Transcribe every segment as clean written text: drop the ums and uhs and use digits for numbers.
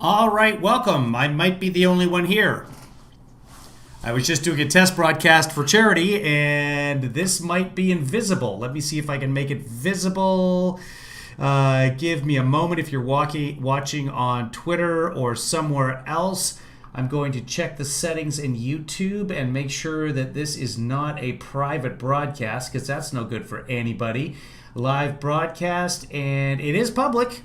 All right, welcome. I might be the only one here. I was just doing a test broadcast for charity, and this might be invisible. Let me see if I can make it visible. Give me a moment if you're watching on Twitter or somewhere else. I'm going to check the settings in YouTube and make sure that this is not a private broadcast, because that's no good for anybody. Live broadcast, and it is public.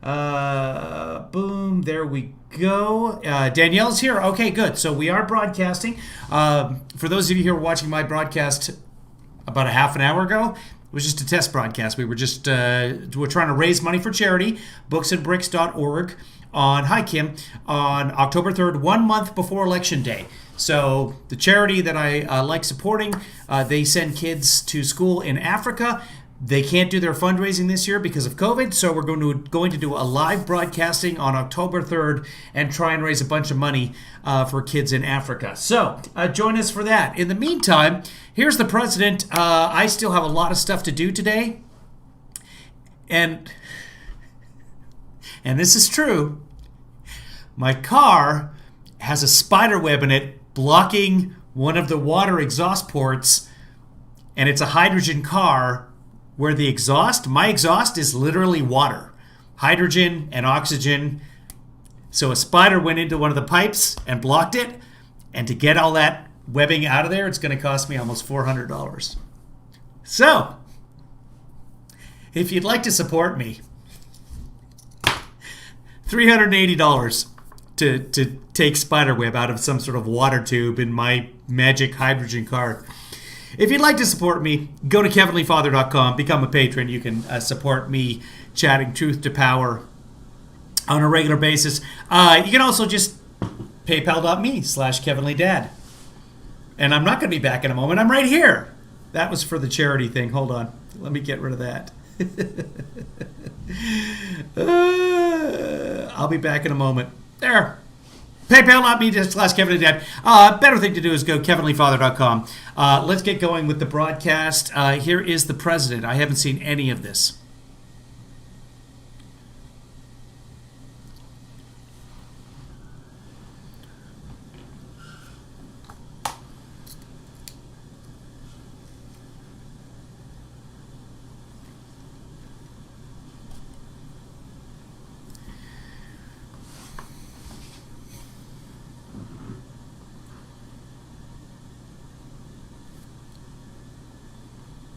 Boom, there we go. Danielle's here. Okay, good. So we are broadcasting. For those of you who are watching my broadcast about a half an hour ago, it was just a test broadcast. We were just we're trying to raise money for charity, booksandbricks.org, on October 3rd, 1 month before Election Day. So the charity that I like supporting, they send kids to school in Africa. They can't do their fundraising this year because of COVID, so we're going to do a live broadcasting on October 3rd and try and raise a bunch of money for kids in Africa. So join us for that. In the meantime, here's the president. I still have a lot of stuff to do today, and this is true. My car has a spider web in it blocking one of the water exhaust ports, and it's a hydrogen car. Where my exhaust is literally water, hydrogen and oxygen. So a spider went into one of the pipes and blocked it. And to get all that webbing out of there, it's going to cost me almost $400. So, if you'd like to support me, $380 to take spider web out of some sort of water tube in my magic hydrogen car. If you'd like to support me, go to kevinleefather.com, become a patron. You can support me chatting truth to power on a regular basis. You can also just paypal.me/KevinLeeDad. And I'm not going to be back in a moment. I'm right here. That was for the charity thing. Hold on. Let me get rid of that. I'll be back in a moment. There. PayPal.me/KevinLeeDad. Better thing to do is go KevinLeeFather.com. Let's get going with the broadcast. Here is the president. I haven't seen any of this.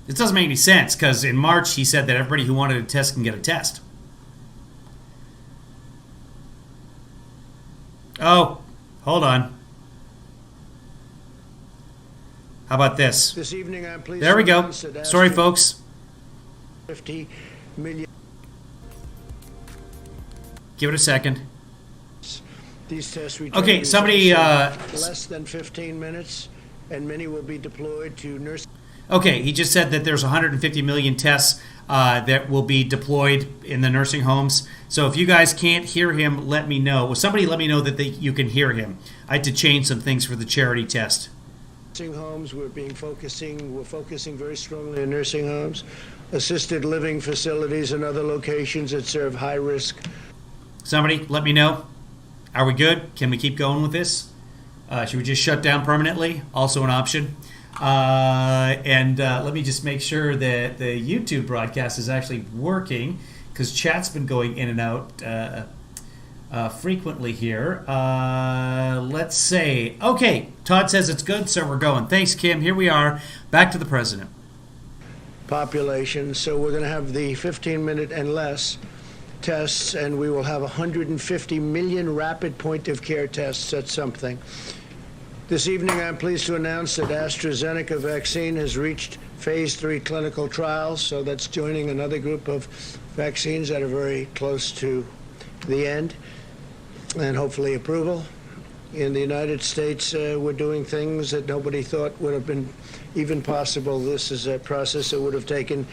This doesn't make any sense, because in March he said that everybody who wanted a test can get a test. Oh, hold on. How about this? This evening I'm pleased there we go. Sorry, folks. 50 million. Give it a second. These tests okay, somebody... less than 15 minutes, and many will be deployed to nursing. Okay, he just said that there's 150 million tests that will be deployed in the nursing homes. So if you guys can't hear him, let me know. Well, somebody let me know that you can hear him. I had to change some things for the charity test. Nursing homes, we're focusing very strongly on nursing homes, assisted living facilities, and other locations that serve high risk. Somebody let me know. Are we good? Can we keep going with this? Should we just shut down permanently? Also an option. Let me just make sure that the YouTube broadcast is actually working, because chat's been going in and out frequently here. Let's say, okay, Todd says it's good, so we're going. Thanks, Kim. Here we are. Back to the president. Population. So we're going to have the 15-minute and less tests, and we will have 150 million rapid point-of-care tests. That's something. This evening, I'm pleased to announce that AstraZeneca vaccine has reached phase 3 clinical trials, so that's joining another group of vaccines that are very close to the end and hopefully approval. In the United States, we're doing things that nobody thought would have been even possible. This is a process that would have taken...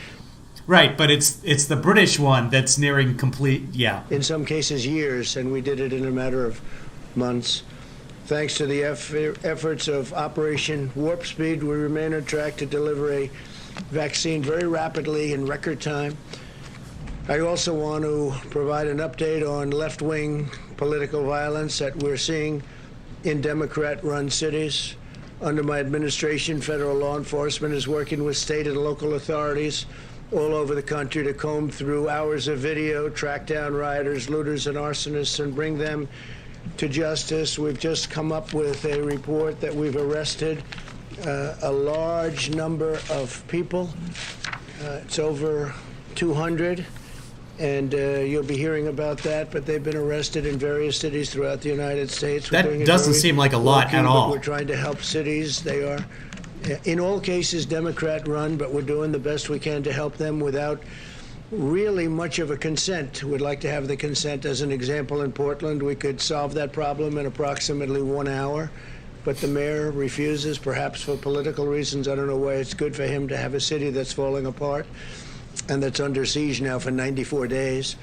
Right, but it's the British one that's nearing complete, yeah. In some cases, years, and we did it in a matter of months. Thanks to the efforts of Operation Warp Speed, we remain on track to deliver a vaccine very rapidly in record time. I also want to provide an update on left-wing political violence that we're seeing in Democrat-run cities. Under my administration, federal law enforcement is working with state and local authorities all over the country to comb through hours of video, track down rioters, looters, and arsonists, and bring them to justice. We've just come up with a report that we've arrested a large number of people. It's over 200. And you'll be hearing about that, but they've been arrested in various cities throughout the United States. That doesn't seem like a lot at all. We're trying to help cities. They are, in all cases, Democrat-run, but we're doing the best we can to help them without really much of a consent. We'd like to have the consent. As an example, in Portland, we could solve that problem in approximately 1 hour, but the mayor refuses, perhaps for political reasons. I don't know why it's good for him to have a city that's falling apart and that's under siege now for 94 days.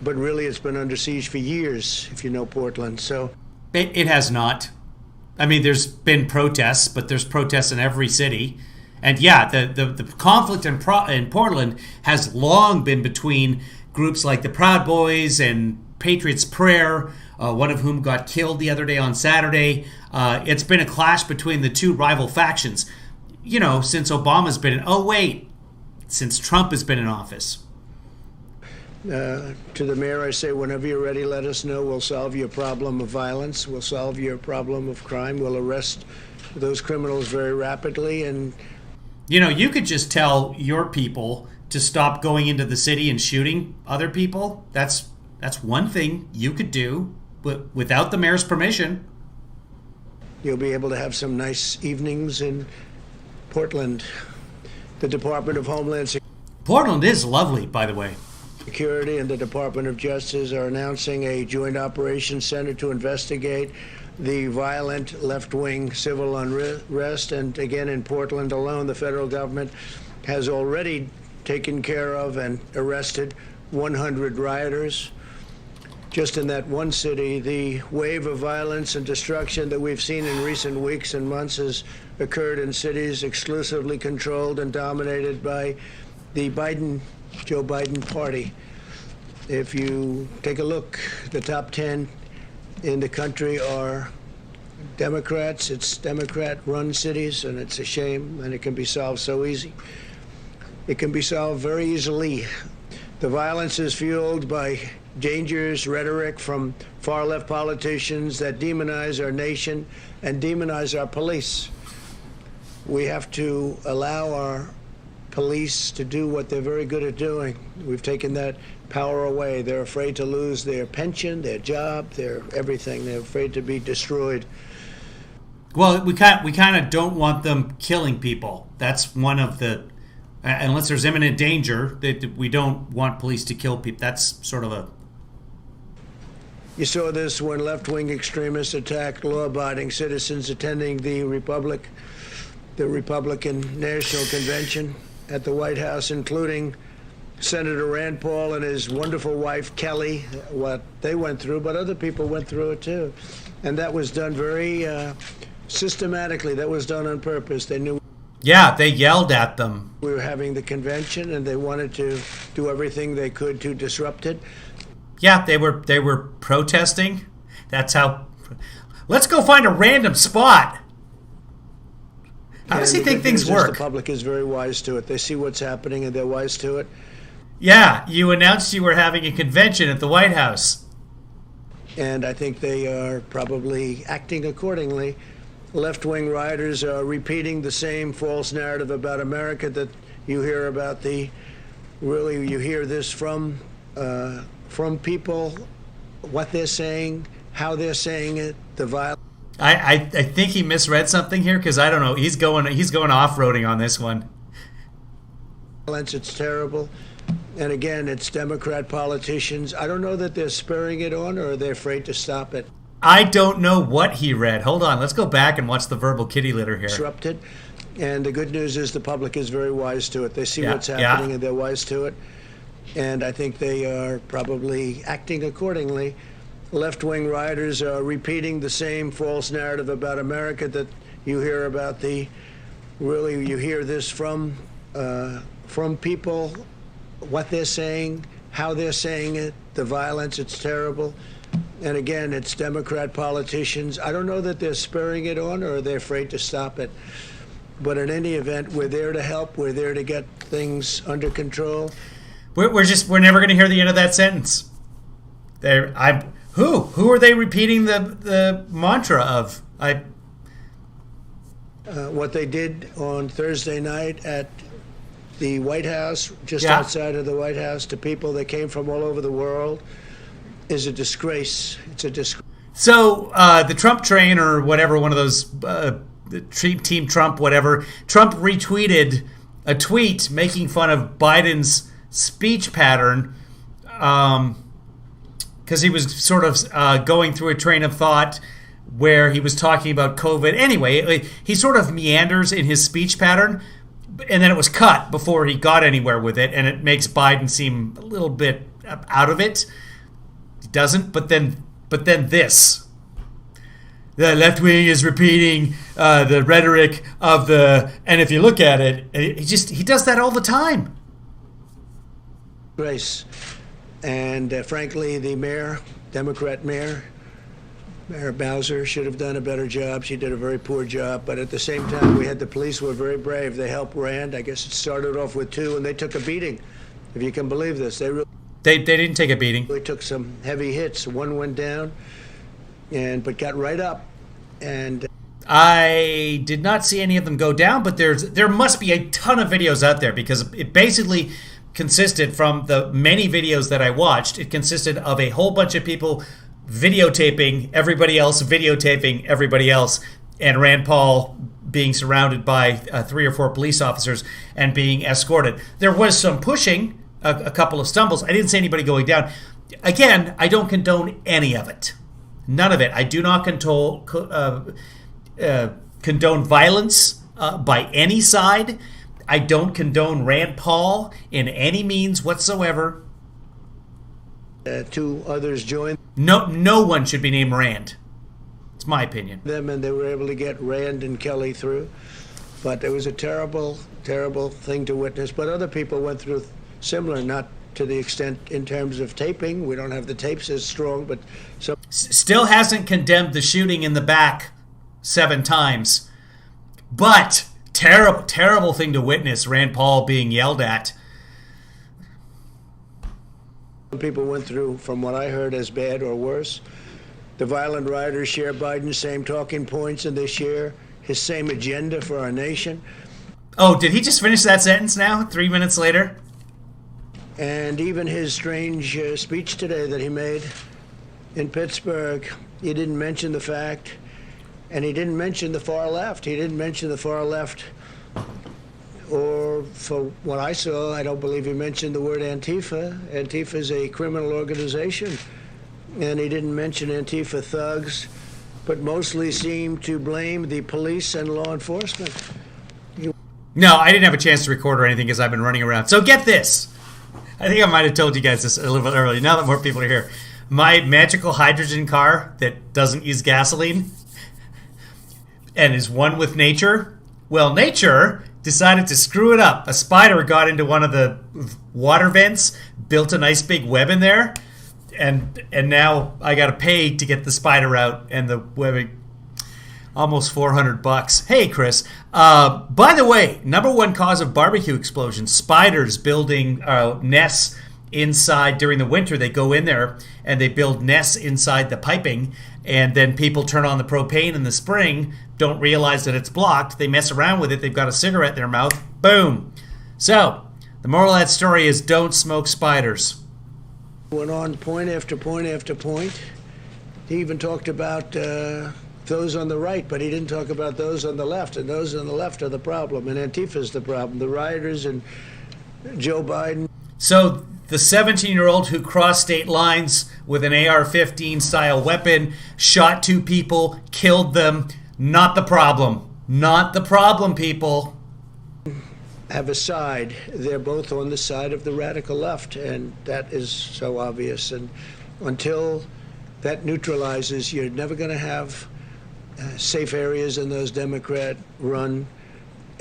But really, it's been under siege for years, if you know Portland. So it has not. I mean, there's been protests, but there's protests in every city. And yeah, the conflict in Portland has long been between groups like the Proud Boys and Patriots Prayer, one of whom got killed the other day on Saturday. It's been a clash between the two rival factions, you know, since Obama's been since Trump has been in office. To the mayor, I say, whenever you're ready, let us know. We'll solve your problem of violence. We'll solve your problem of crime. We'll arrest those criminals very rapidly. And you know, you could just tell your people to stop going into the city and shooting other people. That's one thing you could do, but without the mayor's permission. You'll be able to have some nice evenings in Portland. The Department of Homeland Security. Portland is lovely, by the way. Security and the Department of Justice are announcing a joint operations center to investigate the violent left-wing civil unrest. And again, in Portland alone, the federal government has already taken care of and arrested 100 rioters. Just in that one city, the wave of violence and destruction that we've seen in recent weeks and months has occurred in cities exclusively controlled and dominated by the Joe Biden party. If you take a look, the top 10 in the country are Democrats. It's Democrat-run cities, and it's a shame, and it can be solved so easy. It can be solved very easily. The violence is fueled by dangerous rhetoric from far-left politicians that demonize our nation and demonize our police. We have to allow our police to do what they're very good at doing. We've taken that power away. They're afraid to lose their pension, their job, their everything. They're afraid to be destroyed. Well, we kind of don't want them killing people. That's one of the, unless there's imminent danger, that we don't want police to kill people. That's sort of a. You saw this when left-wing extremists attacked law-abiding citizens attending the Republican National Convention at the White House, including Senator Rand Paul and his wonderful wife, Kelly, what they went through, but other people went through it too. And that was done very systematically. That was done on purpose. They knew. Yeah, they yelled at them. We were having the convention, and they wanted to do everything they could to disrupt it. Yeah, they were protesting. That's how. Let's go find a random spot. How does he think things work? The public is very wise to it. They see what's happening, and they're wise to it. Yeah, you announced you were having a convention at the White House. And I think they are probably acting accordingly. Left-wing rioters are repeating the same false narrative about America that you hear about you hear this from people, what they're saying, how they're saying it, the violence. I think he misread something here, because I don't know. He's going off-roading on this one. It's terrible. And again, it's Democrat politicians. I don't know that they're spurring it on or they're afraid to stop it. I don't know what he read. Hold on. Let's go back and watch the verbal kitty litter here. Disrupted. And the good news is the public is very wise to it. They see what's happening and they're wise to it. And I think they are probably acting accordingly. Left-wing rioters are repeating the same false narrative about America that you hear about you hear this from people, what they're saying, how they're saying it, the violence, it's terrible. And again, it's Democrat politicians. I don't know that they're spurring it on or they're afraid to stop it. But in any event, we're there to help. We're there to get things under control. We're never going to hear the end of that sentence. Who are they repeating the mantra of? What they did on Thursday night at the White House, just Yeah. outside of the White House, to people that came from all over the world, is a disgrace. It's a disgrace. So the Trump train or whatever, one of those Team Trump, whatever, Trump retweeted a tweet making fun of Biden's speech pattern because he was sort of going through a train of thought where he was talking about COVID. Anyway, he sort of meanders in his speech pattern, and then it was cut before he got anywhere with it, and it makes Biden seem a little bit out of it. He doesn't, but then this. The left wing is repeating the rhetoric of and if you look at it, he does that all the time. Grace. And frankly, the mayor, Democrat mayor, Mayor Bowser, should have done a better job. She did a very poor job. But at the same time, we had the police were very brave. They helped Rand. I guess it started off with 2, and they took a beating, if you can believe this. They didn't take a beating. They took some heavy hits. One went down, but got right up. And I did not see any of them go down, but there must be a ton of videos out there because it basically consisted, from the many videos that I watched, it consisted of a whole bunch of people videotaping everybody else, and Rand Paul being surrounded by 3 or 4 police officers and being escorted. There was some pushing, a couple of stumbles. I didn't see anybody going down. Again, I don't condone any of it. None of it. I do not condone violence by any side. I don't condone Rand Paul in any means whatsoever. 2 others joined No one should be named Rand. It's my opinion. them, and they were able to get Rand and Kelly through. But it was a terrible, terrible thing to witness. But other people went through similar, not to the extent in terms of taping. We don't have the tapes as strong, but some. Still hasn't condemned the shooting in the back 7 times. But terrible, terrible thing to witness, Rand Paul being yelled at. People went through, from what I heard, as bad or worse. The violent rioters share Biden's same talking points, and they share his same agenda for our nation. Oh, did he just finish that sentence now, 3 minutes later? And even his strange speech today that he made in Pittsburgh, he didn't mention the fact, and he didn't mention the far left. He didn't mention the far left, or for what I saw, I don't believe he mentioned the word Antifa. Antifa is a criminal organization, and he didn't mention Antifa thugs, but mostly seemed to blame the police and law enforcement. No, I didn't have a chance to record or anything because I've been running around. So get this. I think I might have told you guys this a little bit earlier. Now that more people are here. My magical hydrogen car that doesn't use gasoline and is one with nature. Well, nature decided to screw it up. A spider got into one of the water vents, built a nice big web in there, and now I got to pay to get the spider out, and the web, almost $400. Hey, Chris. By the way, #1 cause of barbecue explosions: spiders building nests inside during the winter. They go in there and they build nests inside the piping, and then people turn on the propane in the spring, don't realize that it's blocked. They mess around with it. They've got a cigarette in their mouth. Boom. So the moral of that story is don't smoke spiders. Went on point after point after point. He even talked about those on the right, but he didn't talk about those on the left, and those on the left are the problem, and Antifa's the problem. The rioters and Joe Biden. So the 17-year-old who crossed state lines with an AR-15 style weapon, shot 2 people, killed them. Not the problem. Not the problem, people. Have a side. They're both on the side of the radical left, and that is so obvious. And until that neutralizes, you're never going to have safe areas in those Democrat-run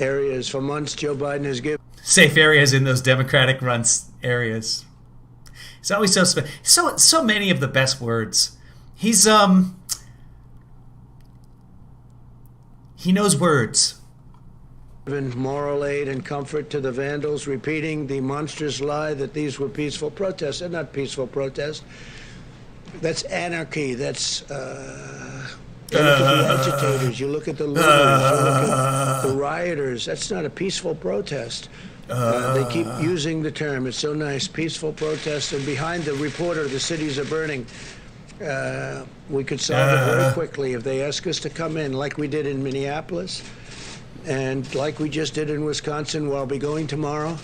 areas. For months, Joe Biden has given safe areas in those Democratic-run areas. He's always so many of the best words. He knows words. Given moral aid and comfort to the vandals, repeating the monstrous lie that these were peaceful protests. They're not peaceful protests. That's anarchy. That's you look at the agitators. You look at the looters. You look at the rioters. That's not a peaceful protest. They keep using the term. It's so nice, peaceful protest. And behind the reporter, the cities are burning. We could solve it very quickly if they ask us to come in, like we did in Minneapolis, and like we just did in Wisconsin. Where I'll be going tomorrow.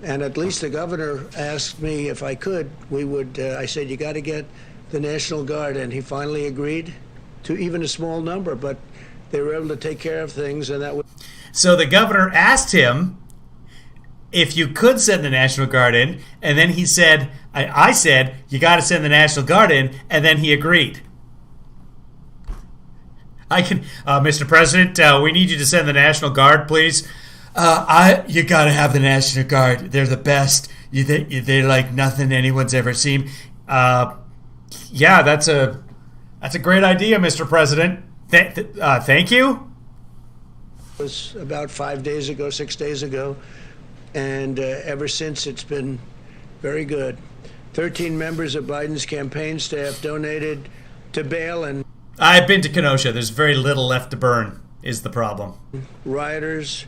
And at least the governor asked me if I could. We would. I said, you got to get the National Guard, and he finally agreed to even a small number, but they were able to take care of things, and that was. So the governor asked him if you could send the National Guard in, and then he said, I said, you got to send the National Guard in, and then he agreed. Mr. President, we need you to send the National Guard, please. You got to have the National Guard. They're the best. They're like nothing anyone's ever seen. Yeah, that's a great idea, Mr. President. Thank you. It was about 5 days ago, 6 days ago, and ever since it's been very good. 13 members of Biden's campaign staff donated to bail and I've been to Kenosha. There's very little left to burn is the problem. Rioters,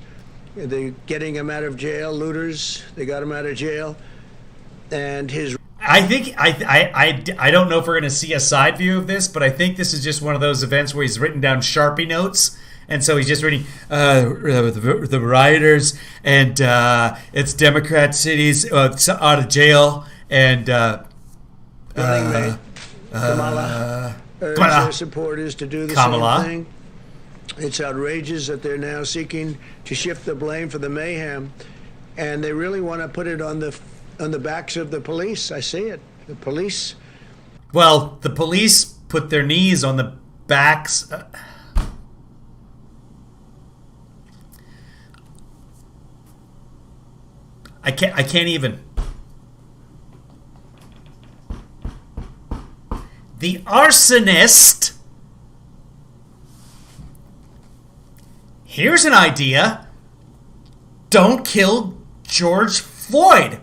they're getting him out of jail. Looters, they got him out of jail. And his... I think I don't know if we're going to see a side view of this, but I think this is just one of those events where he's written down Sharpie notes, and so he's just reading the rioters and it's Democrat cities out of jail and Kamala urged their supporters to do the same thing. It's outrageous that they're now seeking to shift the blame for the mayhem, and they really want to put it on the backs of the police. I see it. The police. Well, the police put their knees on the backs. I can't even. The arsonist. Here's an idea. Don't kill George Floyd.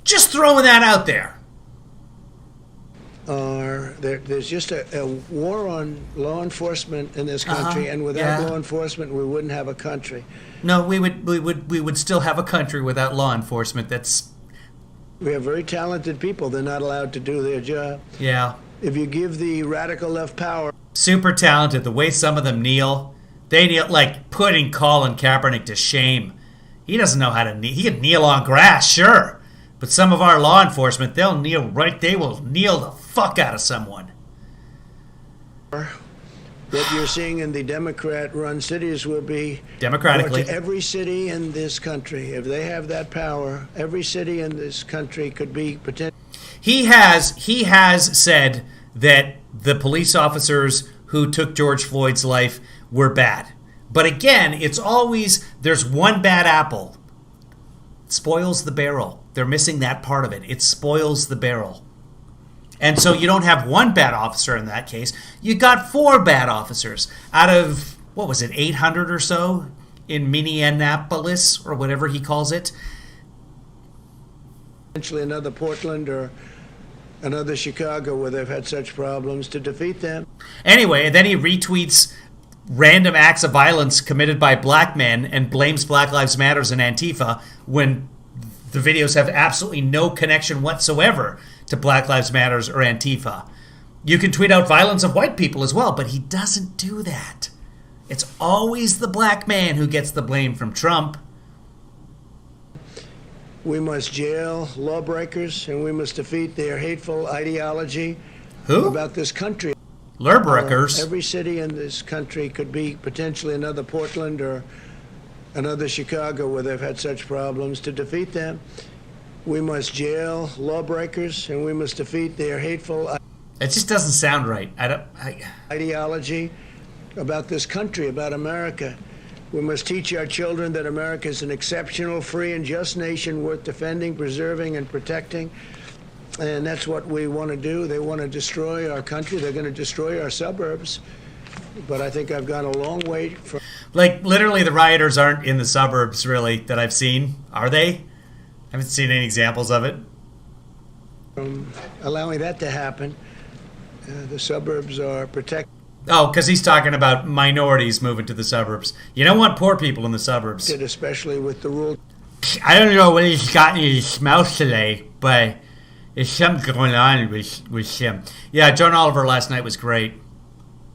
Just throwing that out there. There's just a war on law enforcement in this country, and without law enforcement, we wouldn't have a country. No, we would still have a country without law enforcement. We have very talented people. They're not allowed to do their job. Yeah. If you give the radical left power, super talented. The way some of them kneel, they kneel like putting Colin Kaepernick to shame. He doesn't know how to kneel. He can kneel on grass, sure. But some of our law enforcement, they will kneel the fuck out of someone. That you're seeing in the Democrat-run cities will be democratically. To every city in this country. If they have that power, every city in this country could be potential. He has said that the police officers who took George Floyd's life were bad. But again, it's always there's one bad apple. It spoils the barrel. They're missing that part of it. It spoils the barrel. And so you don't have one bad officer in that case. You got 4 bad officers out of, 800 or so in Minneapolis or whatever he calls it. Potentially another Portland or another Chicago where they've had such problems to defeat them. Anyway, then he retweets random acts of violence committed by black men and blames Black Lives Matters and Antifa when the videos have absolutely no connection whatsoever to Black Lives Matters or Antifa. You can tweet out violence of white people as well, but he doesn't do that. It's always the black man who gets the blame from Trump. We must jail lawbreakers, and we must defeat their hateful ideology about this country. Lawbreakers? Every city in this country could be potentially another Portland or another Chicago where they've had such problems. To defeat them, we must jail lawbreakers, and we must defeat their hateful... It just doesn't sound right. Ideology about this country, about America. We must teach our children that America is an exceptional, free, and just nation worth defending, preserving, and protecting. And that's what we want to do. They want to destroy our country. They're going to destroy our suburbs. But I think I've gone a long way from Like, literally, the rioters aren't in the suburbs, really, that I've seen. Are they? I haven't seen any examples of it. allowing that to happen. The suburbs are protected. Oh, because he's talking about minorities moving to the suburbs. You don't want poor people in the suburbs. Especially with the rule. I don't know what he's got in his mouth today, but there's something going on with him. Yeah, John Oliver last night was great.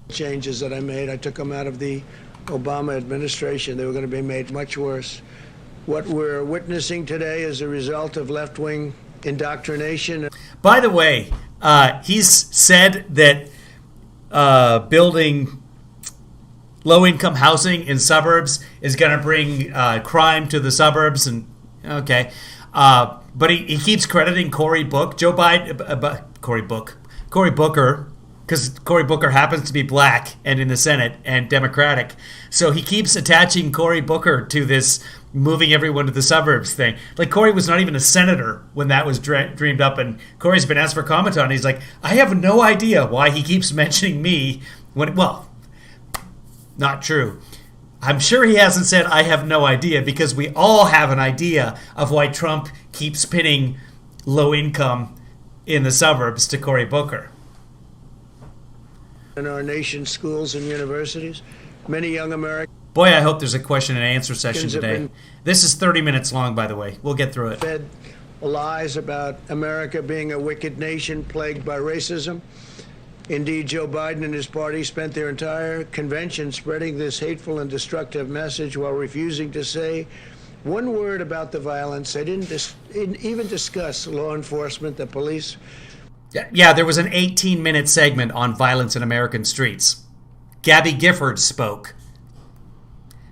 Changes that I made, I took them out of the Obama administration. They were going to be made much worse. What we're witnessing today is a result of left-wing indoctrination. By the way, he's said that building low-income housing in suburbs is going to bring crime to the suburbs, and okay, but he keeps crediting Cory Booker, because Cory Booker happens to be black and in the Senate and Democratic, so he keeps attaching Cory Booker to this moving everyone to the suburbs thing. Like, Cory was not even a senator when that was dreamed up, and Cory's been asked for comment on it. He's like, I have no idea why he keeps mentioning me when, well, not true. I'm sure he hasn't said I have no idea, because we all have an idea of why Trump keeps pinning low income in the suburbs to Cory Booker. In our nation's schools and universities, many young Americans. Boy, I hope there's a question and answer session today. This is 30 minutes long, by the way. We'll get through it. Fed lies about America being a wicked nation plagued by racism. Indeed, Joe Biden and his party spent their entire convention spreading this hateful and destructive message while refusing to say one word about the violence. They didn't even discuss law enforcement, the police. Yeah, there was an 18-minute segment on violence in American streets. Gabby Gifford spoke.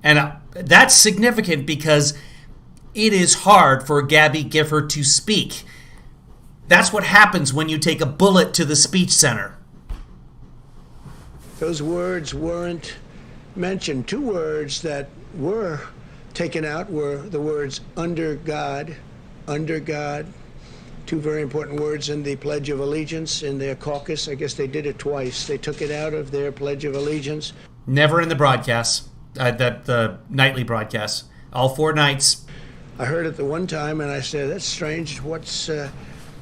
And that's significant because it is hard for Gabby Gifford to speak. That's what happens when you take a bullet to the speech center. Those words weren't mentioned. Two words that were taken out were the words under God, two very important words in the Pledge of Allegiance in their caucus. I guess they did it twice. They took it out of their Pledge of Allegiance. Never in the broadcasts, the nightly broadcasts. All 4 nights. I heard it the one time and I said, that's strange.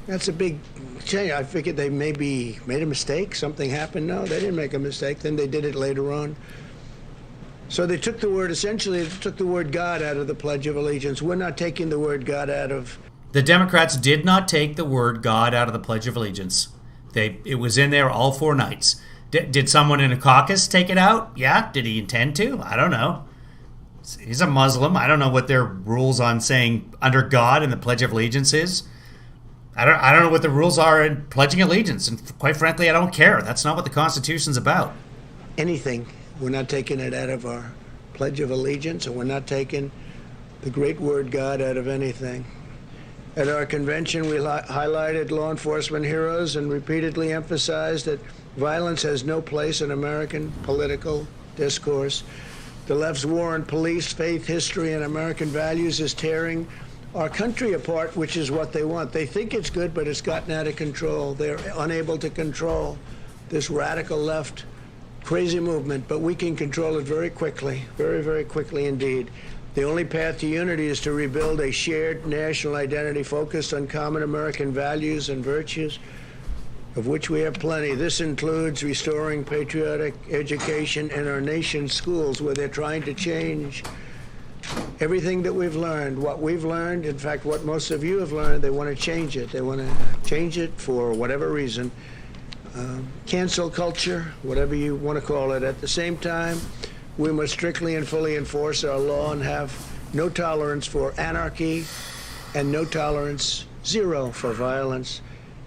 That's a big change. I figured they maybe made a mistake. Something happened. No, they didn't make a mistake. Then they did it later on. So they took the word, essentially, they took the word God out of the Pledge of Allegiance. We're not taking the word God out of. The Democrats did not take the word God out of the Pledge of Allegiance. It was in there all 4 nights. Did someone in a caucus take it out? Yeah. Did he intend to? I don't know. He's a Muslim. I don't know what their rules on saying under God in the Pledge of Allegiance is. I don't know what the rules are in pledging allegiance, and quite frankly, I don't care. That's not what the Constitution's about. Anything. We're not taking it out of our Pledge of Allegiance, and we're not taking the great word God out of anything. At our convention, we highlighted law enforcement heroes and repeatedly emphasized that violence has no place in American political discourse. The left's war on police, faith, history, and American values is tearing our country apart, which is what they want. They think it's good, but it's gotten out of control. They're unable to control this radical left crazy movement, but we can control it very quickly, very, very quickly indeed. The only path to unity is to rebuild a shared national identity focused on common American values and virtues, of which we have plenty. This includes restoring patriotic education in our nation's schools, where they're trying to change everything that we've learned. What we've learned, in fact, what most of you have learned, they want to change it. They want to change it for whatever reason. Cancel culture, whatever you want to call it. At the same time, we must strictly and fully enforce our law and have no tolerance for anarchy and no tolerance, zero, for violence.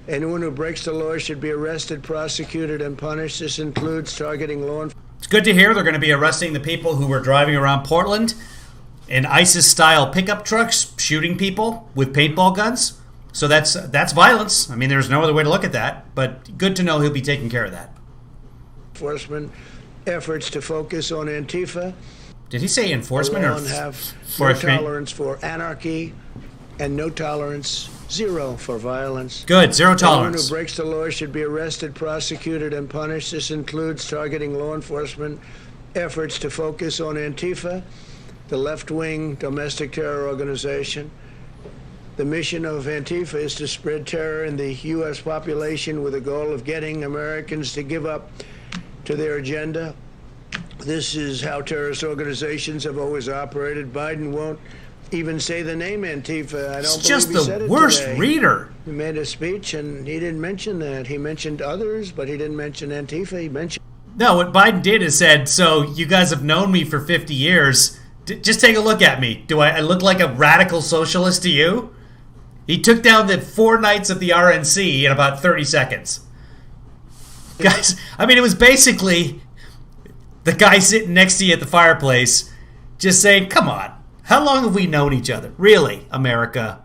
Anyone who breaks the law should be arrested, prosecuted, and punished. This includes targeting law enforcement. It's good to hear they're going to be arresting the people who were driving around Portland in ISIS-style pickup trucks, shooting people with paintball guns. So that's violence. I mean, there's no other way to look at that, but good to know he'll be taking care of that. Enforcement efforts to focus on Antifa. Did he say enforcement or have no tolerance for anarchy and no tolerance Zero for violence. Good. Zero Anyone tolerance. who breaks the law should be arrested, prosecuted, and punished. This includes targeting law enforcement efforts to focus on Antifa, the left-wing domestic terror organization. The mission of Antifa is to spread terror in the U.S. population with the goal of getting Americans to give up to their agenda. This is how terrorist organizations have always operated. Biden won't even say the name Antifa. I don't He's believe just he said the it worst today. reader. He made a speech and he didn't mention that. He mentioned others, but he didn't mention Antifa. He mentioned... No, what Biden did is said, so you guys have known me for 50 years. Just take a look at me. Do I look like a radical socialist to you? He took down the 4 nights of the RNC in about 30 seconds. Guys, I mean, it was basically the guy sitting next to you at the fireplace just saying, come on, how long have we known each other? Really, America?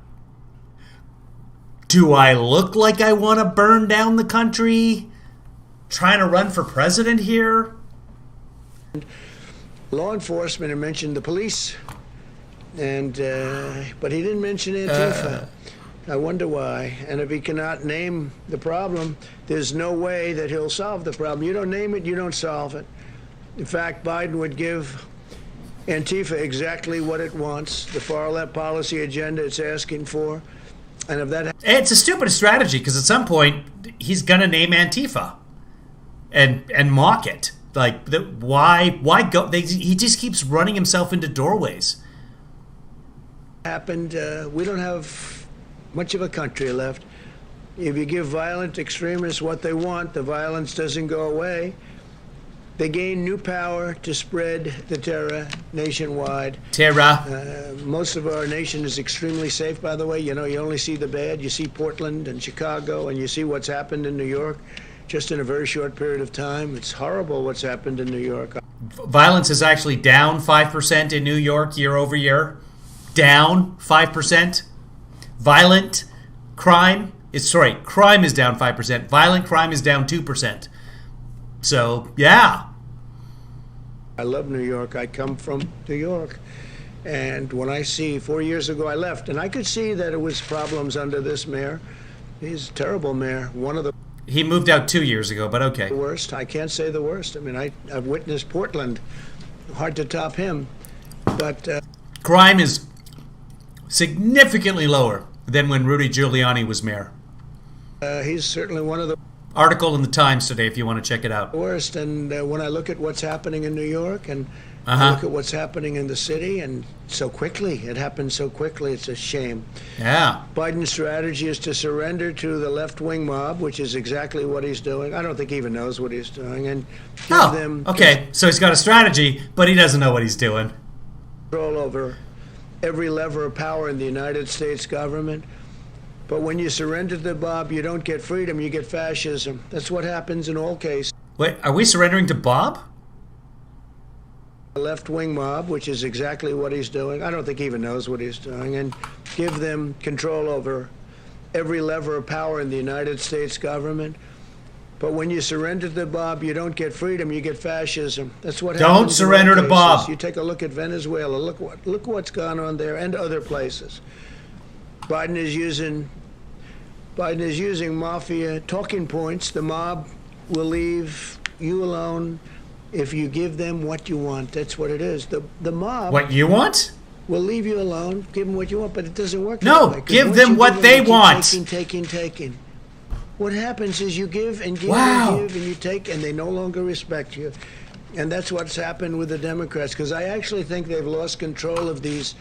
Do I look like I want to burn down the country? Trying to run for president here? Law enforcement and mentioned the police, and but he didn't mention Antifa. I wonder why. And if he cannot name the problem, there's no way that he'll solve the problem. You don't name it, you don't solve it. In fact, Biden would give Antifa exactly what it wants, the far-left policy agenda it's asking for. And if that... It's a stupid strategy because at some point he's going to name Antifa and mock it. Like, why go? He just keeps running himself into doorways. Happened, we don't have much of a country left. If you give violent extremists what they want, the violence doesn't go away. They gain new power to spread the terror nationwide. Terror. Most of our nation is extremely safe, by the way. You know, you only see the bad. You see Portland and Chicago, and you see what's happened in New York just in a very short period of time. It's horrible what's happened in New York. Violence is actually down 5% in New York year over year. Down 5%. Violent crime is crime is down 5%. Violent crime is down 2%. So, yeah. I love New York. I come from New York. And when I see 4 years ago I left, and I could see that it was problems under this mayor. He's a terrible mayor. One of the He moved out 2 years ago, but okay. worst. I can't say the worst. I mean, I've witnessed Portland. Hard to top him. But Crime is significantly lower than when Rudy Giuliani was mayor. he's certainly one of the Article in the Times today if you want to check it out. worst. And when I look at what's happening in New York and I look at what's happening in the city, and so quickly, it happened so quickly, it's a shame. Yeah. Biden's strategy is to surrender to the left-wing mob, which is exactly what he's doing. I don't think he even knows what he's doing. And give them Okay. So he's got a strategy, but he doesn't know what he's doing. control over every lever of power in the United States government. But when you surrender to the mob, you don't get freedom, you get fascism. That's what happens in all cases. Wait, are we surrendering to Bob? The left-wing mob, which is exactly what he's doing. I don't think he even knows what he's doing. And give them control over every lever of power in the United States government. But when you surrender to the mob, you don't get freedom, you get fascism. That's what happens. Don't surrender to Bob. You take a look at Venezuela. Look what's gone on there and other places. Biden is using mafia talking points. The mob will leave you alone if you give them what you want. That's what it is. The mob What you want? will leave you alone, give them what you want, but it doesn't work No, that way. 'Cause give once them you what give they keep want. Taking. What happens is you give and give Wow. and give and you take, and they no longer respect you. And that's what's happened with the Democrats, because I actually think they've lost control of these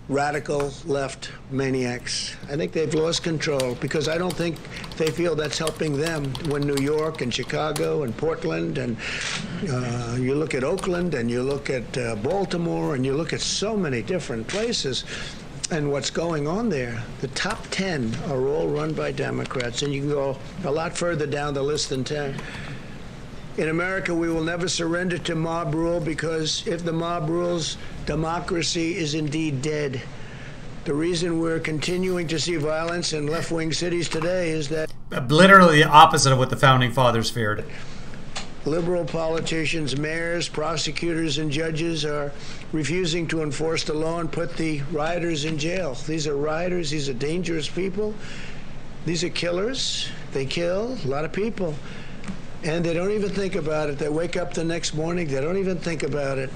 radical left maniacs. I think they've lost control because I don't think they feel that's helping them when New York and Chicago and Portland and you look at Oakland and you look at Baltimore and you look at so many different places and what's going on there. The top 10 are all run by Democrats, and you can go a lot further down the list than 10. In America, we will never surrender to mob rule because if the mob rules, democracy is indeed dead. The reason we're continuing to see violence in left-wing cities today is that Literally the opposite of what the Founding Fathers feared. Liberal politicians, mayors, prosecutors, and judges are refusing to enforce the law and put the rioters in jail. These are rioters. These are dangerous people. These are killers. They kill a lot of people. And they don't even think about it. They wake up the next morning. They don't even think about it.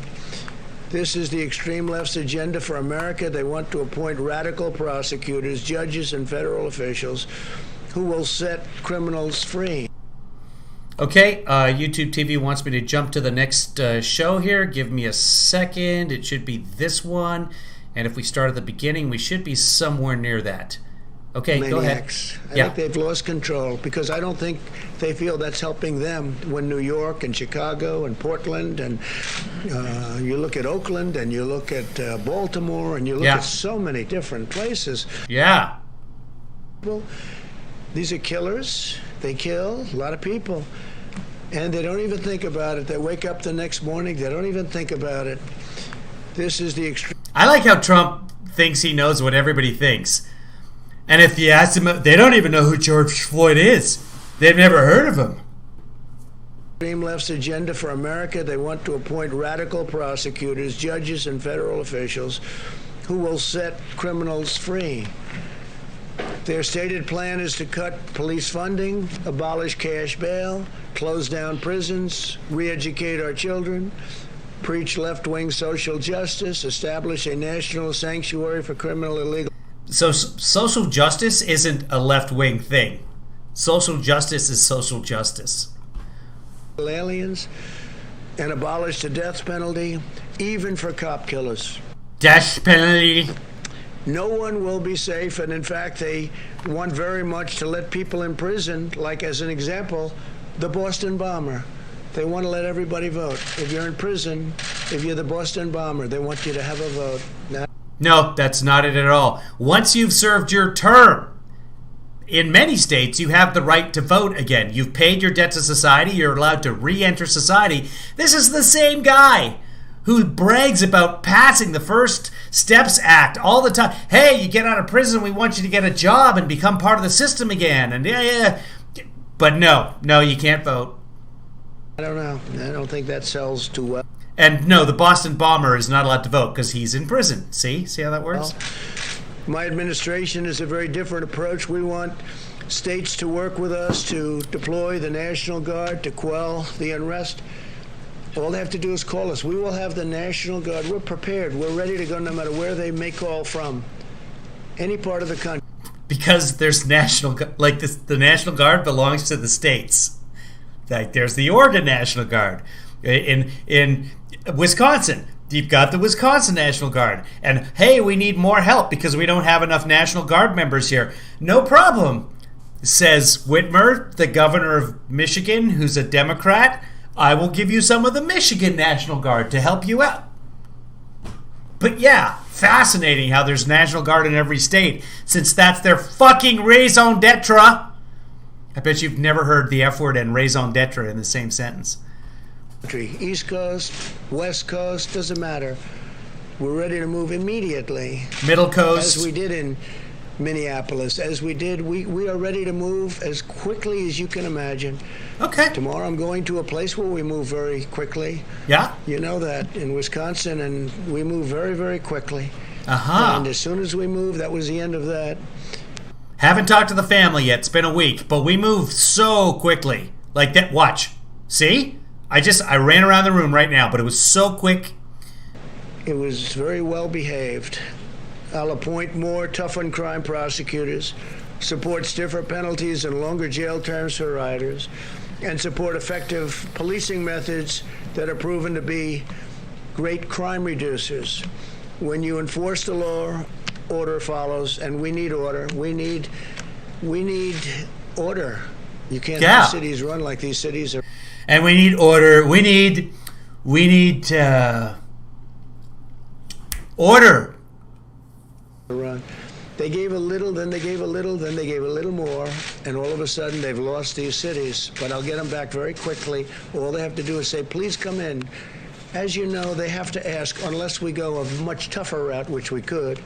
This is the extreme left's agenda for America. They want to appoint radical prosecutors, judges, and federal officials who will set criminals free. Okay, YouTube TV wants me to jump to the next show here. Give me a second. It should be this one. And if we start at the beginning, we should be somewhere near that. Okay, Maniacs. Go ahead. I think they've lost control because I don't think they feel that's helping them when New York and Chicago and Portland and you look at Oakland and you look at Baltimore and you look at so many different places. Yeah. These are killers. They kill a lot of people. And they don't even think about it. They wake up the next morning. They don't even think about it. This is the extreme. I like how Trump thinks he knows what everybody thinks. And if you ask them, they don't even know who George Floyd is. They've never heard of him. Extreme left's agenda for America. They want to appoint radical prosecutors, judges, and federal officials who will set criminals free. Their stated plan is to cut police funding, abolish cash bail, close down prisons, re-educate our children, preach left-wing social justice, establish a national sanctuary for criminal illegal. So social justice isn't a left-wing thing. Social justice is social justice. Aliens, and abolish the death penalty, even for cop killers. Death penalty. No one will be safe, and in fact, they want very much to let people in prison, like as an example, the Boston bomber. They want to let everybody vote. If you're in prison, if you're the Boston bomber, they want you to have a vote. No, that's not it at all. Once you've served your term, in many states, you have the right to vote again. You've paid your debt to society. You're allowed to re-enter society. This is the same guy who brags about passing the First Steps Act all the time. Hey, you get out of prison, we want you to get a job and become part of the system again. And yeah. But no, you can't vote. I don't know. I don't think that sells too well. And no, the Boston bomber is not allowed to vote because he's in prison. See how that works? Well, my administration is a very different approach. We want states to work with us to deploy the National Guard to quell the unrest. All they have to do is call us. We will have the National Guard. We're prepared. We're ready to go no matter where they may call from. Any part of the country. Because there's the National Guard belongs to the states. Like there's the Oregon National Guard. In Wisconsin, you've got the Wisconsin National Guard. And hey, we need more help because we don't have enough National Guard members here. No problem, says Whitmer, the governor of Michigan, who's a Democrat. I will give you some of the Michigan National Guard to help you out. But yeah, fascinating how there's National Guard in every state, since that's their fucking raison d'etre. I bet you've never heard the F word and raison d'etre in the same sentence. East Coast, West Coast, doesn't matter. We're ready to move immediately. Middle Coast. As we did in Minneapolis, we are ready to move as quickly as you can imagine. Okay. Tomorrow I'm going to a place where we move very quickly. Yeah? You know that, in Wisconsin, and we move very, very quickly. Uh-huh. And as soon as we move, that was the end of that. Haven't talked to the family yet. It's been a week, but we move so quickly. Like that. Watch. See? I ran around the room right now, but it was so quick. It was very well behaved. I'll appoint more tough-on-crime prosecutors, support stiffer penalties and longer jail terms for rioters, and support effective policing methods that are proven to be great crime reducers. When you enforce the law, order follows, and we need order. We need order. You can't have cities run like these cities are. And we need order. We need order. Run. They gave a little, then they gave a little, then they gave a little more, and all of a sudden they've lost these cities. But I'll get them back very quickly. All they have to do is say, please come in. As you know, they have to ask, unless we go a much tougher route, which we could.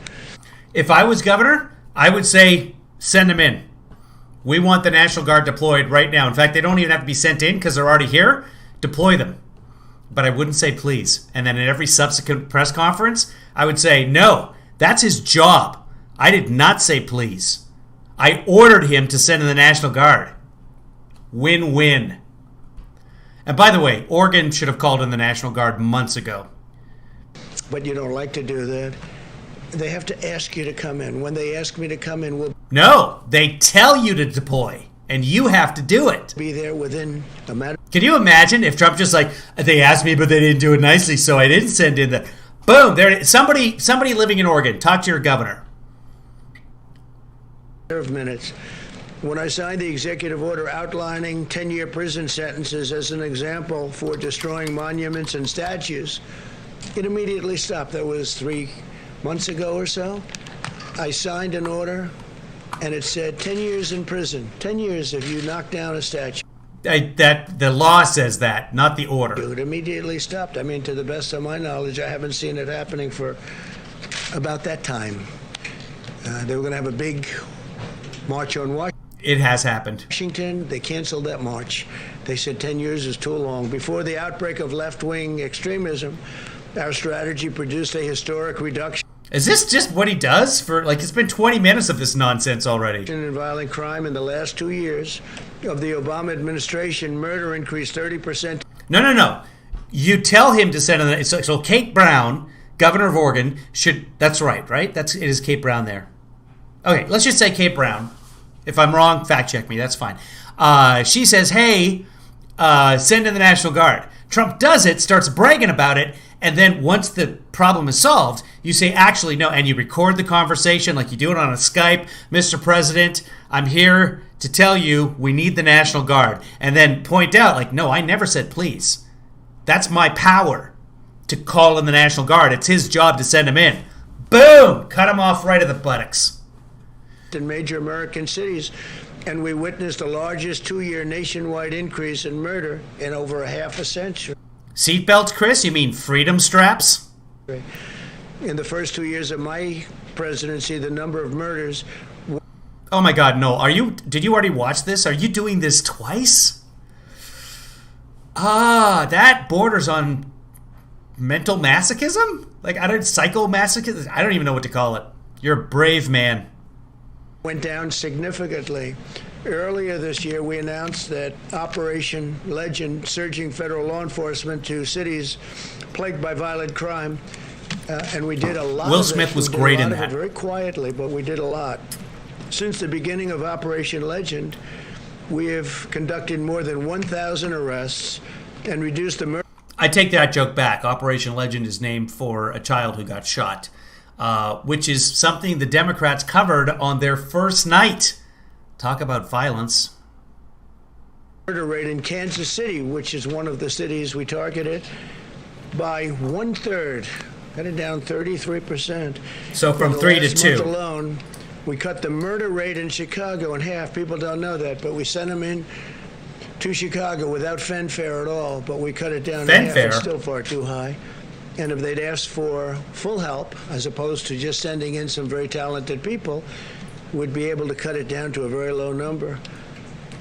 If I was governor, I would say, send them in. We want the National Guard deployed right now. In fact, they don't even have to be sent in because they're already here. deploy them. But I wouldn't say please. And then in every subsequent press conference, I would say, no, that's his job. I did not say please. I ordered him to send in the National Guard. Win-win. And by the way, Oregon should have called in the National Guard months ago. But you don't like to do that. They have to ask you to come in. When they ask me to come in, we'll No, they tell you to deploy, and you have to do it. be there within a matter. Can you imagine if Trump just like, they asked me, but they didn't do it nicely, so I didn't send in the... Boom, there. Somebody living in Oregon, talk to your governor. Of minutes. When I signed the executive order outlining 10-year prison sentences as an example for destroying monuments and statues, it immediately stopped. That was 3 months ago or so. I signed an order, and it said 10 years in prison. 10 years if you knock down a statue. That the law says that, not the order. It immediately stopped. I mean, to the best of my knowledge, I haven't seen it happening for about that time. They were going to have a big march on It has happened. Washington. They canceled that march. They said 10 years is too long. Before the outbreak of left-wing extremism, our strategy produced a historic reduction Is this just what he does? For like, it's been 20 minutes of this nonsense already. in violent crime. In the last 2 years of the Obama administration, murder increased 30%. No. You tell him to send in the... So Kate Brown, governor of Oregon, should... That's right? It is Kate Brown there. Okay, let's just say Kate Brown. If I'm wrong, fact check me. That's fine. She says, hey, send in the National Guard. Trump does it, starts bragging about it, and then once the problem is solved, you say, actually, no, and you record the conversation like you do it on a Skype. Mr. President, I'm here to tell you we need the National Guard. And then point out, like, no, I never said please. That's my power to call in the National Guard. It's his job to send him in. Boom! Cut him off right at the buttocks. In major American cities, and we witnessed the largest 2-year nationwide increase in murder in over a half a century. Seatbelts, Chris? You mean freedom straps? In the first 2 years of my presidency, the number of murders... Oh my God, no. Did you already watch this? Are you doing this twice? That borders on mental masochism? Like, psychomasochism? I don't even know what to call it. You're a brave man. Went down significantly. Earlier this year, we announced that Operation Legend, surging federal law enforcement to cities plagued by violent crime, and we did a lot. Will Smith was great in that. Very quietly, but we did a lot. Since the beginning of Operation Legend, we have conducted more than 1,000 arrests and reduced the murder. I take that joke back. Operation Legend is named for a child who got shot, which is something the Democrats covered on their first night. Talk about violence. Murder rate in Kansas City, which is one of the cities we targeted, by 1/3. Got it down 33%. So from 3 to 2. Month alone, we cut the murder rate in Chicago in half. People don't know that, but we sent them in to Chicago without fanfare at all, but we cut it down to half. It's still far too high. And if they'd asked for full help, as opposed to just sending in some very talented people, we'd be able to cut it down to a very low number.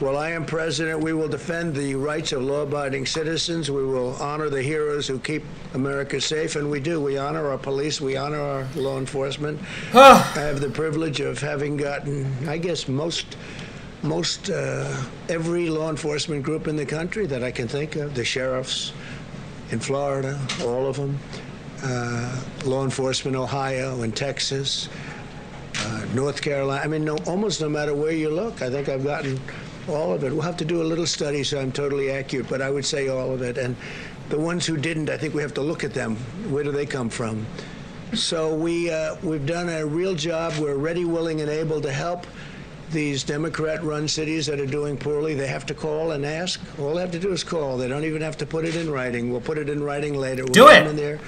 While I am president, we will defend the rights of law-abiding citizens. We will honor the heroes who keep America safe, and we do. We honor our police. We honor our law enforcement. I have the privilege of having gotten, I guess, most every law enforcement group in the country that I can think of. The sheriffs in Florida, all of them. Law enforcement, Ohio and Texas. North Carolina. I mean, almost no matter where you look, I think I've gotten all of it. We'll have to do a little study so I'm totally accurate, but I would say all of it. And the ones who didn't, I think we have to look at them. Where do they come from? So we've done a real job. We're ready, willing, and able to help these Democrat-run cities that are doing poorly. They have to call and ask. All they have to do is call. They don't even have to put it in writing. We'll put it in writing later. We'll do it. in there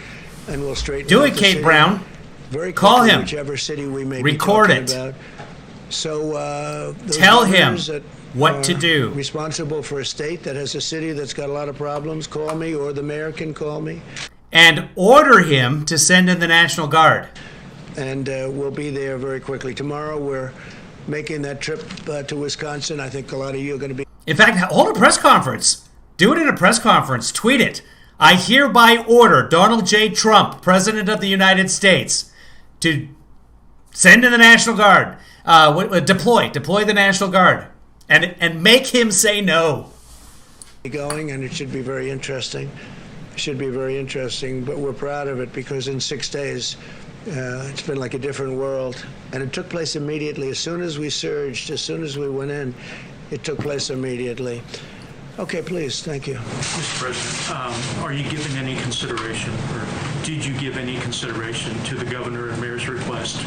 and we'll straighten do out it, the Kate city. Brown. Very call him. Whichever city we may record be it. About. So tell him what to do. Responsible for a state that has a city that's got a lot of problems, call me, or the mayor can call me. And order him to send in the National Guard. And we'll be there very quickly. Tomorrow we're making that trip to Wisconsin. I think a lot of you are going to be. In fact, hold a press conference. Do it in a press conference. Tweet it. I hereby order Donald J. Trump, President of the United States, to send in the National Guard. Deploy the National Guard. And make him say no. Going, and it should be very interesting. But we're proud of it because in 6 days, it's been like a different world. And it took place immediately. As soon as we surged, as soon as we went in, it took place immediately. Okay, please. Thank you. Mr. President, are you giving any consideration, or did you give any consideration to the governor and mayor's request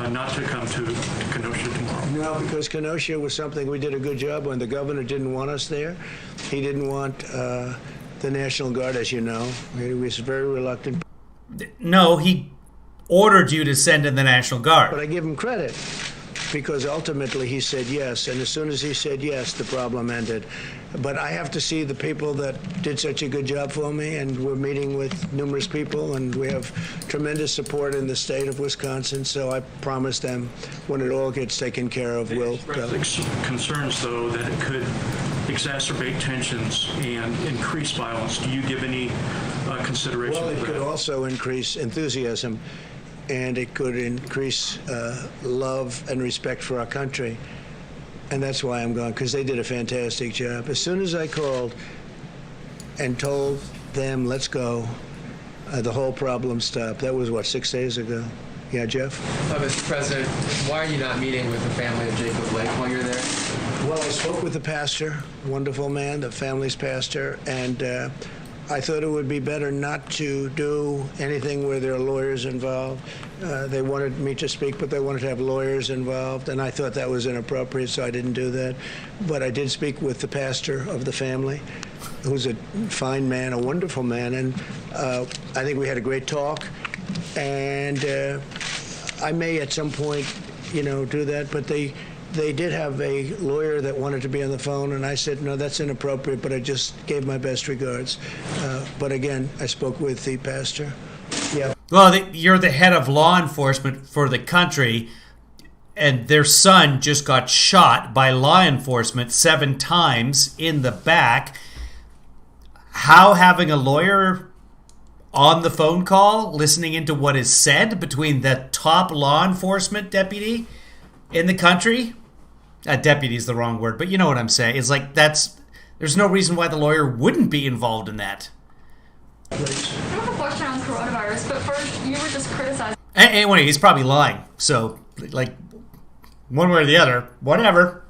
not to come to Kenosha tomorrow? No, because Kenosha was something we did a good job on. The governor didn't want us there. He didn't want the National Guard, as you know. He was very reluctant. No, he ordered you to send in the National Guard. But I give him credit because ultimately he said yes. And as soon as he said yes, the problem ended. But I have to see the people that did such a good job for me, and we're meeting with numerous people, and we have tremendous support in the state of Wisconsin. So I promise them when it all gets taken care of, we'll go. Concerns, though, that it could exacerbate tensions and increase violence. Do you give any consideration Well, it to could that? also increase enthusiasm, and it could increase love and respect for our country. And that's why I'm going, because they did a fantastic job. As soon as I called and told them, let's go, the whole problem stopped. That was, 6 days ago? Yeah, Jeff? Mr. President, why are you not meeting with the family of Jacob Blake while you're there? Well, I spoke with the pastor, wonderful man, the family's pastor, and I thought it would be better not to do anything where there are lawyers involved. They wanted me to speak, but they wanted to have lawyers involved, and I thought that was inappropriate, so I didn't do that. But I did speak with the pastor of the family, who's a fine man, a wonderful man, and I think we had a great talk. And I may at some point, do that, but they did have a lawyer that wanted to be on the phone, and I said, no, that's inappropriate, but I just gave my best regards. But again, I spoke with the pastor. Yeah. Well, you're the head of law enforcement for the country, and their son just got shot by law enforcement 7 times in the back. How having a lawyer on the phone call, listening into what is said between the top law enforcement deputy in the country? Deputy is the wrong word, but you know what I'm saying. It's like there's no reason why the lawyer wouldn't be involved in that. I have a question on coronavirus, but first, you were just criticizing Anyway, he's probably lying. So, one way or the other, whatever.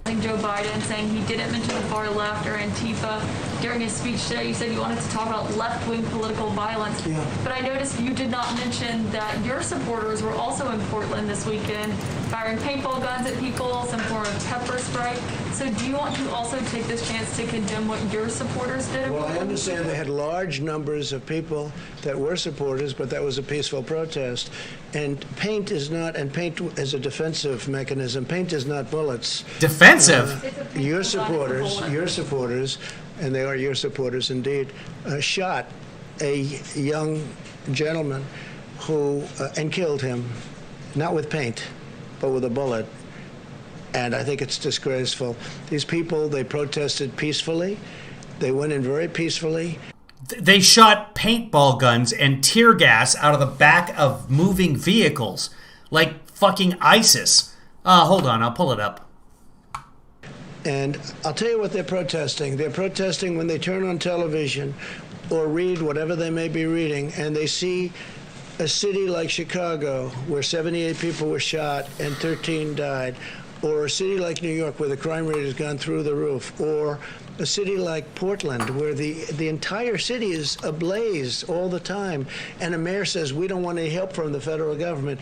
Joe Biden, saying he didn't mention the far left or Antifa. During his speech today, you said you wanted to talk about left-wing political violence. Yeah. But I noticed you did not mention that your supporters were also in Portland this weekend, firing paintball guns at people, some form of pepper spray. So do you want to also take this chance to condemn what your supporters did? in Well, I Portland? understand they had large numbers of people that were supporters, but that was a peaceful protest. And paint is not, and paint is a defensive mechanism. Paint is not bullets. Defensive. It's a paintball Your gun, it's a supporters, and they are your supporters indeed, shot a young gentleman who, and killed him, not with paint, but with a bullet. And I think it's disgraceful. These people, they protested peacefully. They went in very peacefully. They shot paintball guns and tear gas out of the back of moving vehicles, like fucking ISIS. Hold on, I'll pull it up. And I'll tell you what they're protesting. They're protesting when they turn on television or read whatever they may be reading, and they see a city like Chicago where 78 people were shot and 13 died, or a city like New York where the crime rate has gone through the roof, or a city like Portland where the entire city is ablaze all the time, and a mayor says, we don't want any help from the federal government.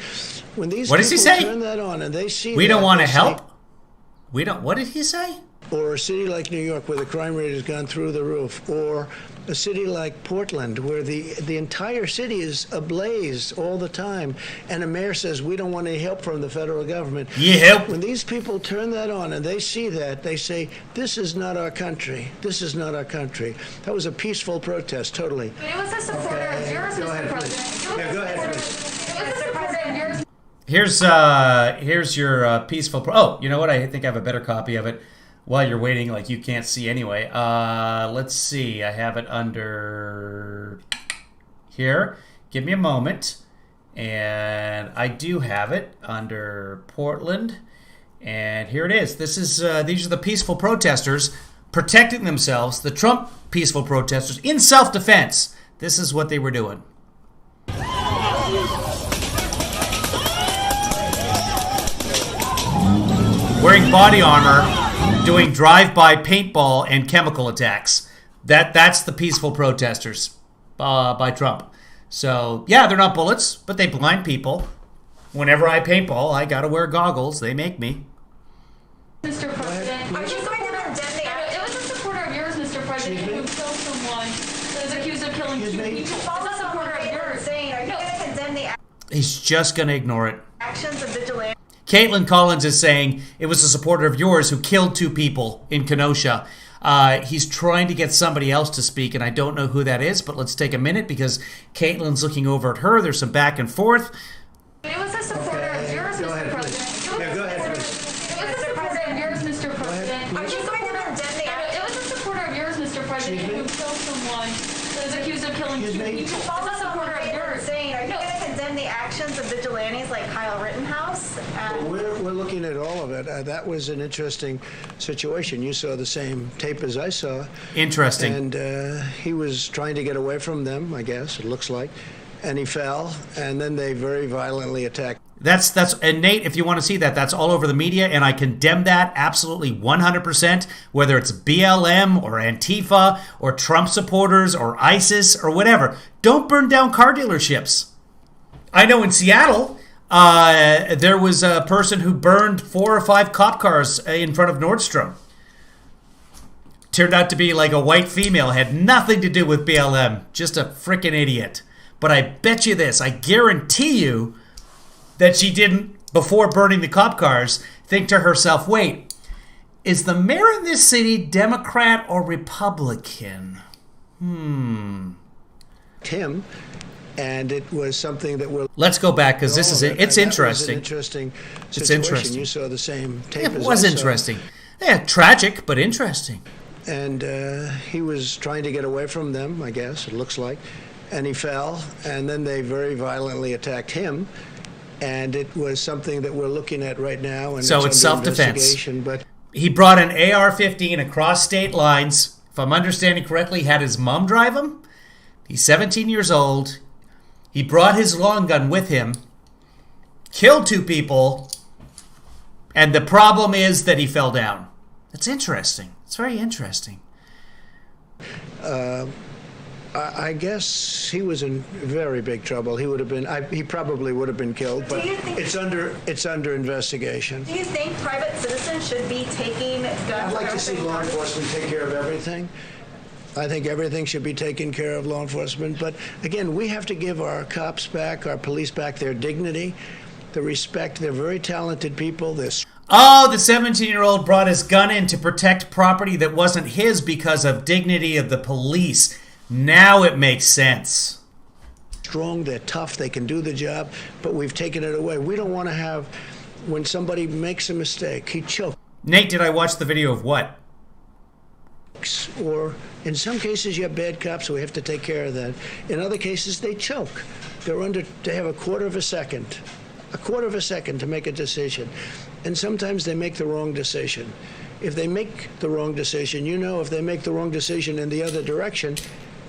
When these What does he people say? turn that on and they see We don't that, want to they say, help? We don't. What did he say? or a city like New York where the crime rate has gone through the roof, or a city like Portland where the entire city is ablaze all the time, and a mayor says, we don't want any help from the federal government. You help? When these people turn that on and they see that, they say, this is not our country. This is not our country. That was a peaceful protest, totally. But it was a supporter of yours, Go Mr. ahead, President. please. It was Yeah, go a ahead, supporter- It was a supporter of yours. Here's your peaceful. Oh, you know what? I think I have a better copy of it. While you're waiting, like you can't see anyway. Let's see. I have it under here. Give me a moment. And I do have it under Portland. And here it is. This is these are the peaceful protesters protecting themselves, the Trump peaceful protesters, in self-defense. This is what they were doing. Wearing body armor, doing drive-by paintball and chemical attacks. That's the peaceful protesters by Trump. So, yeah, they're not bullets, but they blind people. Whenever I paintball, I gotta wear goggles. They make me. Mr. President, Are you going to condemn the it was a supporter of yours, Mr. President, who killed someone that is accused of killing two people. It's a supporter of yours. saying, are you going to condemn the He's just gonna ignore it. actions of vigilantes? Caitlin Collins is saying it was a supporter of yours who killed two people in Kenosha. He's trying to get somebody else to speak, and I don't know who that is, but let's take a minute because Caitlin's looking over at her. There's some back and forth. It was a supporter of yours, Go Mr. ahead, President. please. It was Yeah, go ahead, a please. supporter of yours, Mr. President. Are you going to condemn the It was a supporter of yours, Mr. President, who killed someone that is accused of killing two people. It's a supporter of yours. saying, are you going to condemn the actions of vigilantes like Kyle Rittenhouse? We're looking at all of it. That was an interesting situation. You saw the same tape as I saw. Interesting. And he was trying to get away from them, I guess, it looks like. And he fell, and then they very violently attacked. That's and Nate, if you want to see that, that's all over the media, and I condemn that absolutely 100%, whether it's BLM or Antifa or Trump supporters or ISIS or whatever. Don't burn down car dealerships. I know in Seattle, there was a person who burned 4 or 5 cop cars in front of Nordstrom. Turned out to be like a white female, had nothing to do with BLM, just a freaking idiot. But I bet you this, I guarantee you that she didn't, before burning the cop cars, think to herself, wait, is the mayor in this city Democrat or Republican? him, and it was something that we're... Let's go back, because this is it. It's That was an interesting. interesting It's situation. interesting. You saw the same tape It as was I saw. interesting. Yeah, tragic, but interesting. And he was trying to get away from them, I guess, it looks like. And he fell, and then they very violently attacked him. And it was something that we're looking at right now. And So it's under self-defense. investigation, But He brought an AR-15 across state lines. If I'm understanding correctly, had his mom drive him. He's 17 years old. He brought his long gun with him, killed 2 people, and the problem is that he fell down. That's interesting. It's very interesting. I guess he was in very big trouble. He would have been. He probably would have been killed. But Do you think- it's under investigation. Do you think private citizens should be taking guns? I'd like to see law enforcement take care of everything. I think everything should be taken care of, law enforcement. But again, we have to give our cops back, our police back, their dignity, the respect. They're very talented people. They're Oh, the 17-year-old brought his gun in to protect property that wasn't his because of dignity of the police. Now it makes sense. strong, they're tough, they can do the job, but we've taken it away. We don't want to have, when somebody makes a mistake, he chokes. Nate, did I watch the video of what? Or in some cases you have bad cops, so we have to take care of that. In other cases they choke. They have a quarter of a second to make a decision. And sometimes they make the wrong decision. If they make the wrong decision, if they make the wrong decision in the other direction,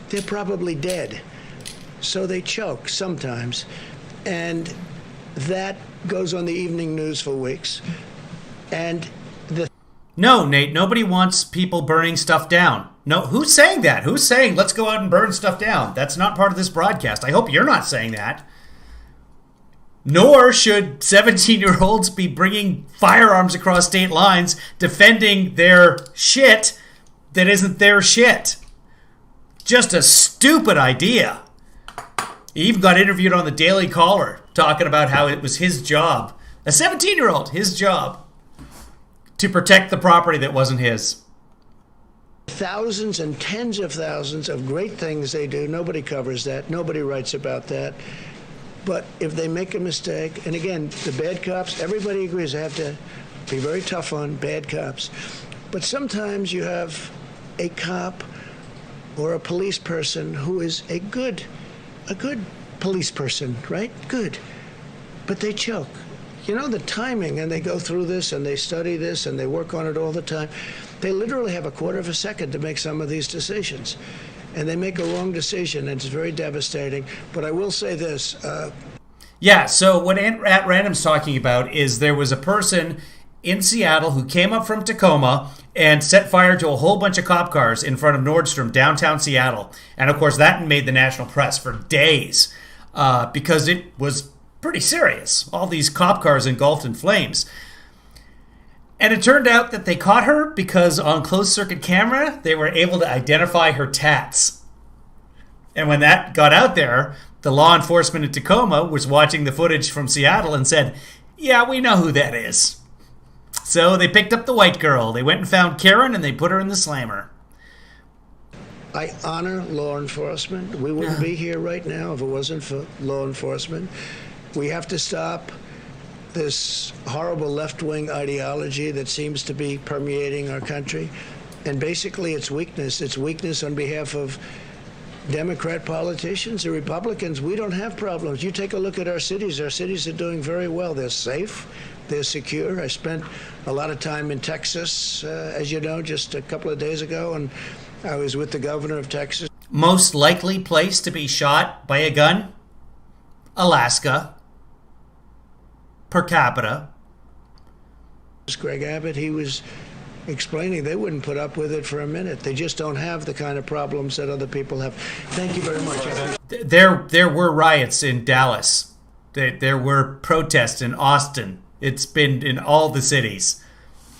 they're probably dead. So they choke sometimes. And that goes on the evening news for weeks. And No, Nate, nobody wants people burning stuff down. No, who's saying that? Who's saying let's go out and burn stuff down? That's not part of this broadcast. I hope you're not saying that. Nor should 17-year-olds be bringing firearms across state lines defending their shit that isn't their shit. Just a stupid idea. He even got interviewed on the Daily Caller talking about how it was his job. A 17-year-old, his job, to protect the property that wasn't his. thousands and tens of thousands of great things they do. Nobody covers that. Nobody writes about that. But if they make a mistake, and again, the bad cops, everybody agrees they have to be very tough on bad cops. But sometimes you have a cop or a police person who is a good police person, right? Good. But they choke. You know, the timing, and they go through this and they study this and they work on it all the time. They literally have a quarter of a second to make some of these decisions. And they make a wrong decision, and it's very devastating. But I will say this. Yeah, so what at Random's talking about is there was a person in Seattle who came up from Tacoma and set fire to a whole bunch of cop cars in front of Nordstrom, downtown Seattle. And of course, that made the national press for days because it was pretty serious. All these cop cars engulfed in flames. And it turned out that they caught her because on closed circuit camera, they were able to identify her tats. And when that got out there, the law enforcement in Tacoma was watching the footage from Seattle and said, yeah, we know who that is. So they picked up the white girl. They went and found Karen and they put her in the slammer. I honor law enforcement. We wouldn't be here right now if it wasn't for law enforcement. We have to stop this horrible left-wing ideology that seems to be permeating our country. And basically it's weakness. It's weakness on behalf of Democrat politicians or Republicans. We don't have problems. You take a look at our cities. Our cities are doing very well. They're safe. They're secure. I spent a lot of time in Texas, as you know, just a couple of days ago, and I was with the governor of Texas. Most likely place to be shot by a gun? Alaska. Per capita. Greg Abbott, he was explaining they wouldn't put up with it for a minute. They just don't have the kind of problems that other people have. Thank you very much. There were riots in Dallas. There were protests in Austin. It's been in all the cities.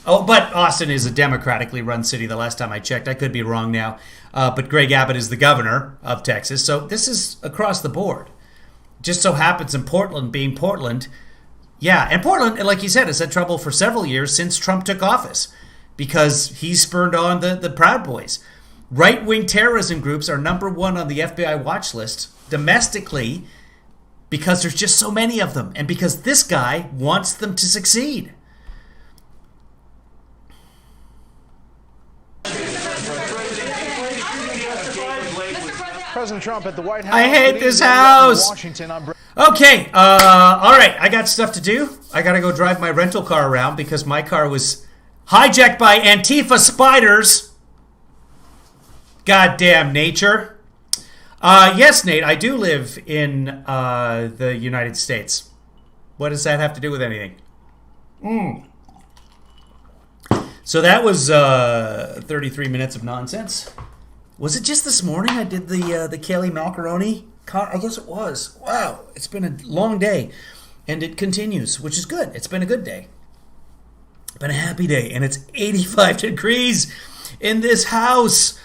Oh, but Austin is a democratically run city the last time I checked. I could be wrong now. But Greg Abbott is the governor of Texas. So this is across the board. Just so happens in Portland, being Portland. Yeah, and Portland, like you said, has had trouble for several years since Trump took office because he spurred on the Proud Boys. Right-wing terrorism groups are number one on the FBI watch list domestically because there's just so many of them and because this guy wants them to succeed. President Trump at the White House. I hate this house. Washington on Okay, all right, I got stuff to do. I got to go drive my rental car around because my car was hijacked by Antifa spiders. Goddamn nature. Yes, Nate, I do live in the United States. What does that have to do with anything? So that was 33 minutes of nonsense. Was it just this morning I did the Kelly macaroni? I guess it was. Wow, it's been a long day. And it continues, which is good. It's been a good day. It's been a happy day. And it's 85 degrees in this house.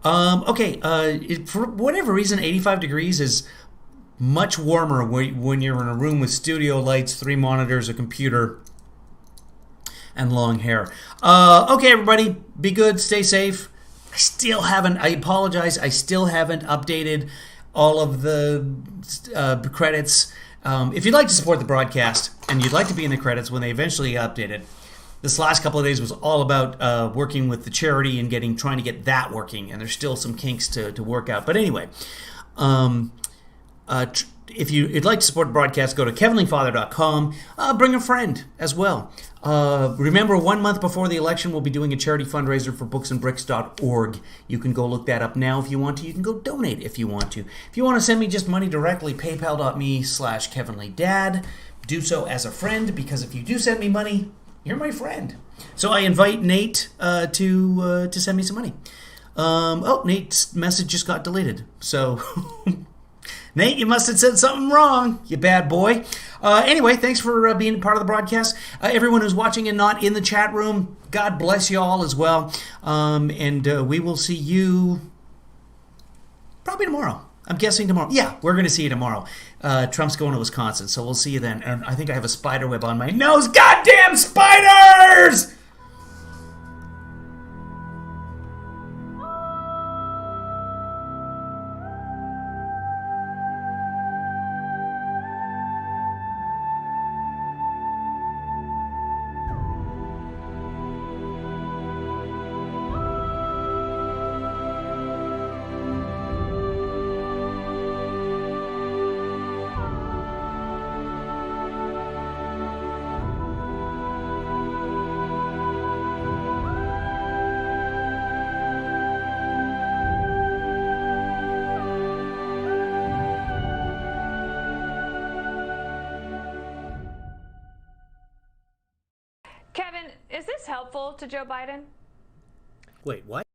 For whatever reason, 85 degrees is much warmer when you're in a room with studio lights, 3 monitors, a computer, and long hair. Okay, everybody, be good, stay safe. I apologize, I still haven't updated all of the credits. If you'd like to support the broadcast and you'd like to be in the credits when they eventually update it, this last couple of days was all about working with the charity and trying to get that working, and there's still some kinks to work out. But anyway, if you'd like to support the broadcast, go to kevinleefather.com. Bring a friend as well. Remember, 1 month before the election, we'll be doing a charity fundraiser for booksandbricks.org. You can go look that up now if you want to. You can go donate if you want to. If you want to send me just money directly, paypal.me/KevinLeeDad. Do so as a friend, because if you do send me money, you're my friend. So I invite Nate to send me some money. Nate's message just got deleted. So... Nate, you must have said something wrong, you bad boy. Anyway, thanks for being part of the broadcast. Everyone who's watching and not in the chat room, God bless you all as well. And we will see you probably tomorrow. I'm guessing tomorrow. Yeah, we're going to see you tomorrow. Trump's going to Wisconsin, so we'll see you then. And I think I have a spider web on my nose. Goddamn spiders! Kevin, is this helpful to Joe Biden? Wait, what?